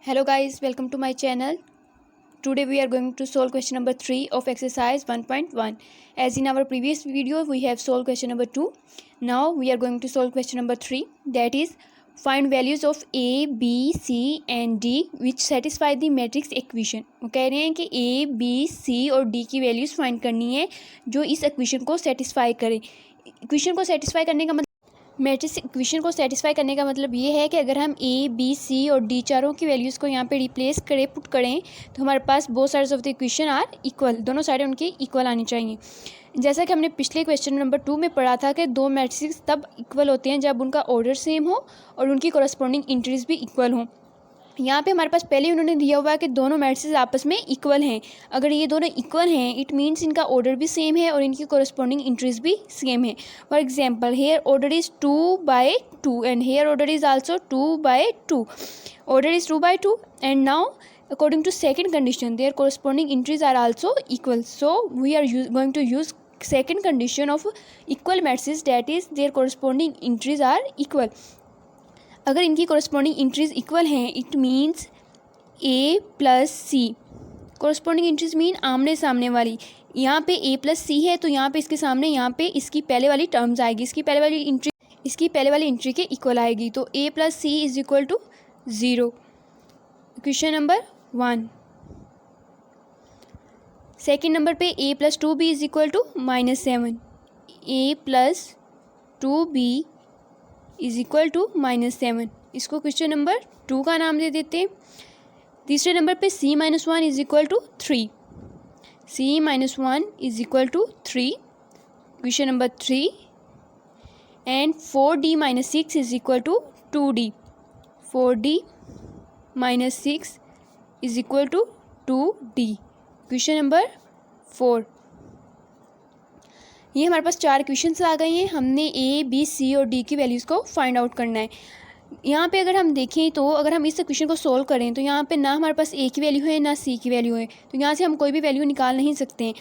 Hello guys, welcome to my channel. Today we are going to solve question number 3 of exercise 1.1. As in our previous video we have solved question number 2. Now we are going to solve question number 3, that is find values of A, B, C and D which satisfy the matrix equation. वो कह रहे हैं कि A, B, C और D की values find करनी है जो इस इक्वेशन को सेटिस्फाई करें. इक्वेशन को सेटिस्फाई करने का मैट्रिक्स इक्वेशन को सेटिस्फाई करने का मतलब ये है कि अगर हम ए बी सी और डी चारों की वैल्यूज़ को यहाँ पे रिप्लेस करें पुट करें तो हमारे पास both sides of the equation are equal, दोनों साइडें उनकी इक्वल आनी चाहिए. जैसा कि हमने पिछले क्वेश्चन नंबर 2 में पढ़ा था कि दो मैट्रिक्स तब इक्वल होते हैं जब उनका ऑर्डर सेम हो और उनकी कॉरस्पॉन्डिंग एंट्रीज भी इक्वल हों. यहाँ पे हमारे पास पहले उन्होंने दिया हुआ है कि दोनों मैट्रिक्स आपस में इक्वल हैं. अगर ये दोनों इक्वल हैं इट मीन्स इनका ऑर्डर भी सेम है और इनकी कॉरस्पॉन्डिंग एंट्रीज भी सेम है. For example here order is 2/2 and here order is also 2/2. Order is 2/2 and now according to second condition their corresponding entries are also equal. So we are going to use second condition of equal matrices, that is their corresponding entries are equal. अगर इनकी corresponding entries equal हैं it means A plus C. Corresponding entries mean आमने सामने वाली. यहाँ पे A plus सी है तो यहाँ पे इसके सामने यहाँ पे इसकी पहले वाली टर्म्स आएगी, इसकी पहले वाली इंट्री के इक्वल आएगी. तो A plus C is equal to 0. Question number 1. Second number पे A plus 2b is equal to -7. A plus 2b is equal to -7. इसको क्वेश्चन नंबर 2 का नाम दे देते हैं. तीसरे नंबर पे c-1 is equal to 3. c-1 is equal to 3. Question number 3. And 4d-6 is equal to 2d. 4d-6 is equal to 2d. Question number 4. ये हमारे पास 4 questions आ गए हैं. हमने ए बी सी और डी की वैल्यूज़ को फाइंड आउट करना है. यहाँ पे अगर हम देखें तो अगर हम इस क्वेश्चन को सोल्व करें तो यहाँ पे ना हमारे पास ए की वैल्यू है ना सी की वैल्यू है, तो यहाँ से हम कोई भी वैल्यू निकाल नहीं सकते हैं.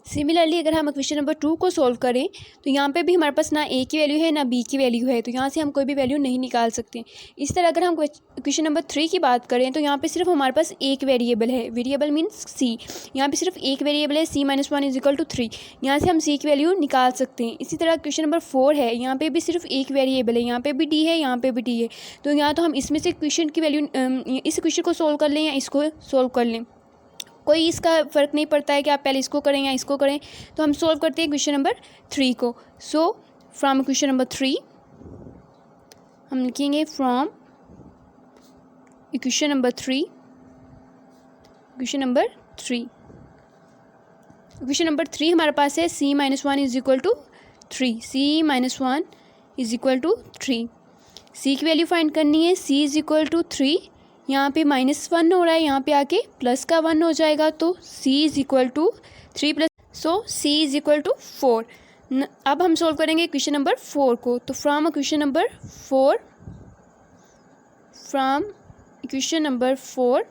सिमिलरली अगर हम क्वेश्चन नंबर 2 को सोल्व करें तो यहाँ पे भी हमारे पास ना ए की वैल्यू है ना बी की वैल्यू है, तो यहाँ से हम कोई भी वैल्यू नहीं निकाल सकते. इस तरह अगर हम क्वेश्चन नंबर 3 की बात करें तो यहाँ पे सिर्फ हमारे पास एक वेरिएबल है, वेरिएबल मीन्स सी. यहाँ पे सिर्फ एक वेरिएबल है c-1 इज इक्वल टू 3. यहाँ से हम सी की वैल्यू निकाल सकते हैं. इसी तरह क्वेश्चन नंबर 4 है, यहाँ पे भी सिर्फ एक वेरिएबल है, यहाँ पे भी डी है, यहाँ पे भी डी है. तो यहाँ तो हम इसमें से क्वेश्चन की वैल्यू इस क्वेश्चन को सोल्व कर लें या इसको सोल्व कर लें, कोई इसका फ़र्क नहीं पड़ता है कि आप पहले इसको करें या इसको करें. तो हम सोल्व करते हैं क्वेश्चन नंबर 3 को. सो फ्रॉम क्वेश्चन नंबर 3 हम लिखेंगे from question number 3. Question number 3 हमारे पास है c-1 is equal to 3. c-1 is equal to 3. C की वैल्यू फाइंड करनी है. c is equal to 3. यहाँ पे -1 हो रहा है, यहाँ पे आके प्लस का 1 हो जाएगा, तो c is equal to 3 plus, so c is equal to 4. अब हम सोल्व करेंगे क्वेश्चन नंबर 4 को. तो फ्रॉम क्वेश्चन नंबर 4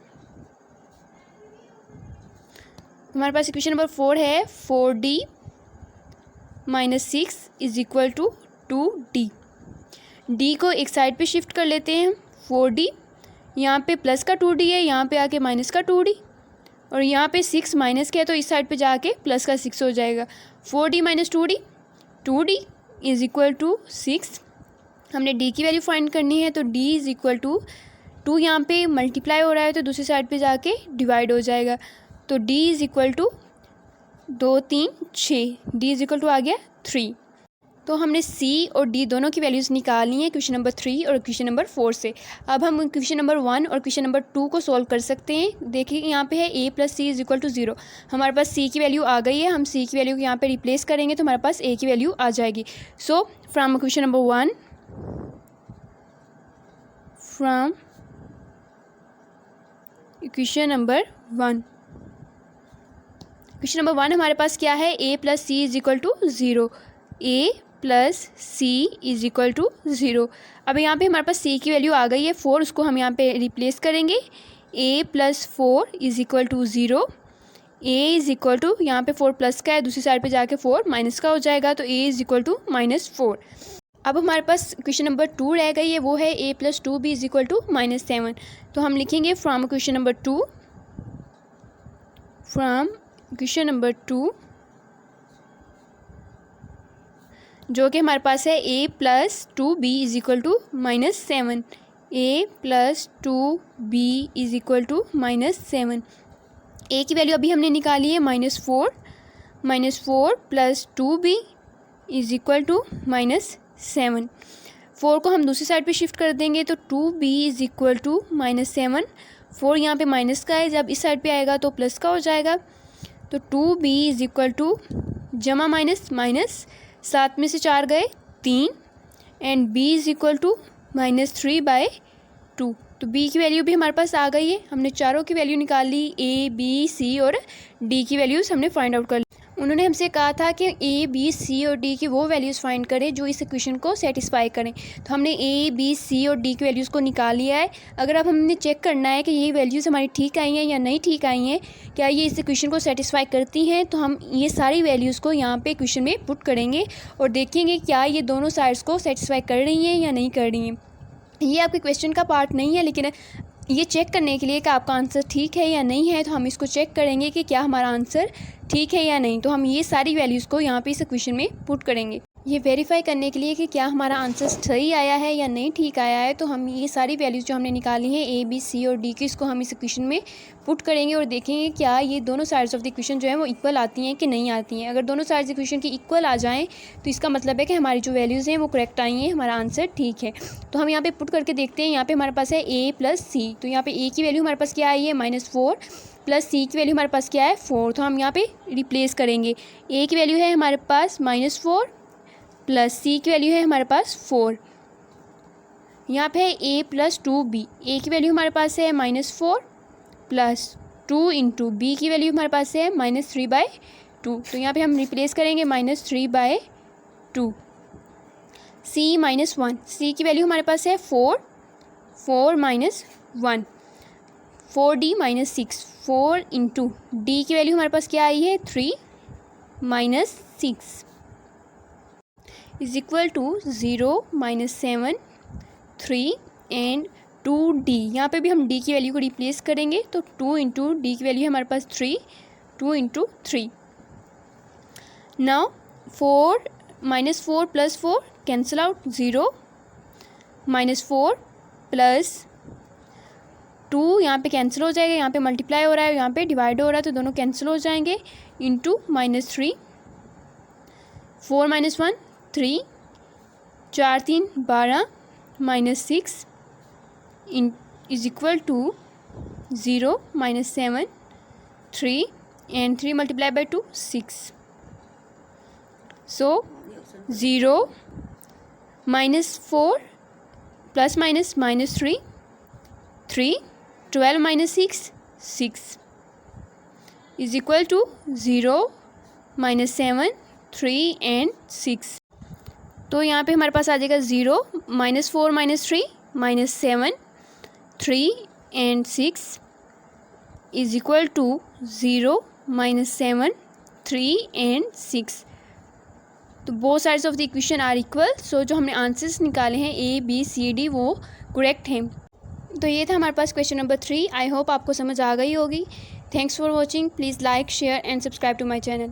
हमारे पास क्वेश्चन नंबर 4 है 4d-6 is equal to 2d. d को एक साइड पे शिफ्ट कर लेते हैं. 4d यहाँ पे प्लस का 2d है, यहाँ पे आके माइनस का 2d, और यहाँ पे 6 माइनस का है तो इस साइड पे जाके प्लस का 6 हो जाएगा. 4d minus 2d is equal to 6. हमने d की वैल्यू फाइंड करनी है तो d इज इक्वल टू 2 यहाँ पे मल्टीप्लाई हो रहा है तो दूसरी साइड पे जाके डिवाइड हो जाएगा. तो d is equal to 2 3 6, d is equal to आ गया 3. तो हमने c और d दोनों की वैल्यूज़ निकालनी है क्वेश्चन नंबर 3 और क्वेश्चन नंबर 4 से. अब हम क्वेश्चन नंबर 1 और क्वेश्चन नंबर 2 को सॉल्व कर सकते हैं. देखिए यहाँ पे है a plus C is equal to 0. हमारे पास c की वैल्यू आ गई है, हम c की वैल्यू को यहाँ पे रिप्लेस करेंगे तो हमारे पास a की वैल्यू आ जाएगी. सो फ्रॉम क्वेश्चन नंबर 1 हमारे पास क्या है, a plus C is equal to 0. a plus C is equal to 0. अब यहाँ पे हमारे पास c की वैल्यू आ गई है 4, उसको हम यहाँ पे रिप्लेस करेंगे. a plus 4 is equal to 0. a is equal to, यहाँ पे 4 प्लस का है, दूसरी साइड पे जाके 4 माइनस का हो जाएगा, तो a इज इक्वल टू -4. अब हमारे पास क्वेश्चन नंबर 2 रह गई है, वो है a+2b = -7। तो हम लिखेंगे फ्रॉम क्वेश्चन नंबर 2, जो कि हमारे पास है a+2b = -7। a+2b = -7। a की वैल्यू अभी हमने निकाली है -4 + 2b = -7। 4 को हम दूसरी साइड पे शिफ्ट कर देंगे तो 2b = -7। 4 यहाँ पे माइनस का है, जब इस साइड पे आएगा तो प्लस का हो जाएगा। तो 2b = जमा माइनस माइनस, 7 में से 4 गए 3, एंड b = -3/2। तो b की वैल्यू भी हमारे पास आ गई है। हमने चारों की वैल्यू निकाल ली, a, b, c और d की वैल्यूज़ हमने फाइंड आउट कर ली। उन्होंने हमसे कहा था कि a, b, c और d की वो वैल्यूज़ फाइंड करें जो इस इक्वेशन को सेटिस्फाई करें। तो हमने a, b, c और d की वैल्यूज़ को निकाल लिया है। अगर अब हमने चेक करना है कि ये वैल्यूज़ हमारी ठीक आई हैं या नहीं ठीक आई हैं, क्या ये इस इक्वेशन को सेटिस्फाई करती हैं, तो हम ये सारी वैल्यूज़ को यहाँ पे इक्वेशन में पुट करेंगे और देखेंगे क्या ये दोनों साइड्स को सेटिस्फाई कर रही हैं या नहीं कर रही हैं। ये आपके क्वेश्चन का पार्ट नहीं है, लेकिन ये चेक करने के लिए कि आपका आंसर ठीक है या नहीं है, तो हम इसको चेक करेंगे कि क्या हमारा आंसर ठीक है या नहीं। तो हम ये सारी वैल्यूज़ को यहाँ पे इस इक्वेशन में पुट करेंगे। ये वेरीफाई करने के लिए कि क्या हमारा आंसर सही आया है या नहीं ठीक आया है, तो हम ये सारी वैल्यूज़ जो हमने निकाली हैं a, b, c और d की, इसको हम इस इक्वेशन में पुट करेंगे और देखेंगे क्या ये दोनों साइड्स ऑफ द इक्वेशन जो है वो इक्वल आती हैं कि नहीं आती हैं। अगर दोनों साइड्स इक्वेशन की इक्वल आ जाएँ तो इसका मतलब है कि हमारी जो वैल्यूज़ हैं वो करेक्ट आई हैं, हमारा आंसर ठीक है। तो हम यहाँ पर पुट करके देखते हैं। यहाँ पर हमारे पास है a + c। तो यहाँ पर a की वैल्यू हमारे पास क्या आई है -4, प्लस c की वैल्यू हमारे पास क्या है 4। तो हम यहाँ पे रिप्लेस करेंगे। a की वैल्यू है हमारे पास -4 प्लस c की वैल्यू है हमारे पास 4। यहाँ पे है a+2b। a की वैल्यू हमारे पास है -4 + 2 × b की वैल्यू हमारे पास है -3/2। तो यहाँ पे हम रिप्लेस करेंगे -3/2। c -1। c की वैल्यू हमारे पास है 4 - 1 4d - 6। 4 × d की वैल्यू हमारे पास क्या आई है 3 - 6 = 0 - 7 3 एंड 2d। यहाँ पे भी हम d की वैल्यू को रिप्लेस करेंगे तो 2 × d की वैल्यू हमारे पास 3, 2 × 3। नाउ 4 -4 + 4 कैंसिल आउट, 0 -4 + 2 यहाँ पे कैंसिल हो जाएगा, यहाँ पे मल्टीप्लाई हो रहा है, यहाँ पे डिवाइड हो रहा है, तो दोनों कैंसिल हो जाएंगे, into -3। 4 - 1 3, 4 3 12 -6 = 0 - 7 3 and 3 multiplied by 2 6। So 0 -4 plus minus -3 3 12 - 6 6 is equal to 0 -7 3 and 6। तो यहाँ पे हमारे पास आ जाएगा 0 -4 -3 -7 3 and 6 is equal to 0 -7 3 and 6। तो both sides of the equation are equal. So जो हमने आंसर्स निकाले हैं A, B, C, D वो करेक्ट हैं। तो ये था हमारे पास क्वेश्चन नंबर 3। आई होप आपको समझ आ गई होगी। Thanks for watching. Please like, share and subscribe to my channel.